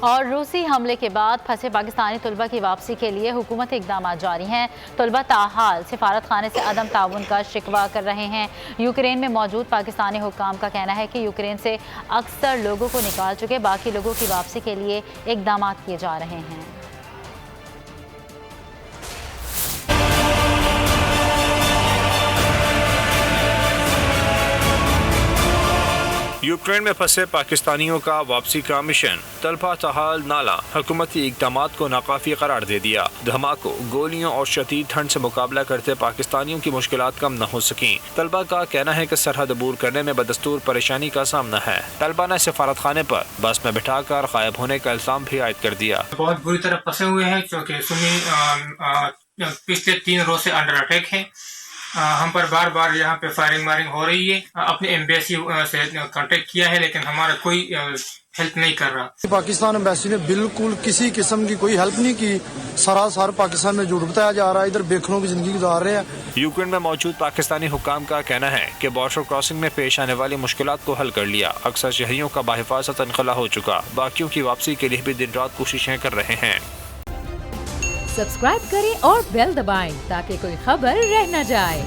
اور روسی حملے کے بعد پھنسے پاکستانی طلبہ کی واپسی کے لیے حکومتی اقدامات جاری ہیں۔ طلبہ تاحال سفارت خانے سے عدم تعاون کا شکوہ کر رہے ہیں۔ یوکرین میں موجود پاکستانی حکام کا کہنا ہے کہ یوکرین سے اکثر لوگوں کو نکال چکے، باقی لوگوں کی واپسی کے لیے اقدامات کیے جا رہے ہیں۔ یوکرین میں پھنسے پاکستانیوں کا واپسی کا مشن، طلبہ تاحال نالا، حکومتی اقدامات کو ناکافی قرار دے دیا۔ دھماکوں، گولیوں اور شدید ٹھنڈ سے مقابلہ کرتے پاکستانیوں کی مشکلات کم نہ ہو سکیں۔ طلبہ کا کہنا ہے کہ سرحد عبور کرنے میں بدستور پریشانی کا سامنا ہے۔ طلبہ نے سفارت خانے پر بس میں بٹھا کر غائب ہونے کا الزام بھی عائد کر دیا۔ بہت بری طرح پھنسے ہوئے ہیں کیونکہ سنی پچھلے 3 روز سے انڈر اٹیک ہیں۔ ہم پر بار بار یہاں پہ فائرنگ مارنگ ہو رہی ہے۔ اپنے ایمبیسی سے کانٹیکٹ کیا ہے لیکن ہمارا کوئی ہیلپ نہیں کر رہا۔ پاکستان ایمبیسی نے بالکل کسی قسم کی کوئی ہیلپ نہیں کی۔ سراسر پاکستان میں جھوٹ بتایا جا رہا ہے، ادھر بےخنوں کی زندگی گزار رہے ہیں۔ یوکرین میں موجود پاکستانی حکام کا کہنا ہے کہ بارڈر کراسنگ میں پیش آنے والی مشکلات کو حل کر لیا۔ اکثر شہریوں کا بحفاظت انخلا ہو چکا، باقیوں کی واپسی کے لیے بھی دن رات کوششیں کر رہے ہیں۔ سبسکرائب کریں اور بیل دبائیں تاکہ کوئی خبر رہ نہ جائے۔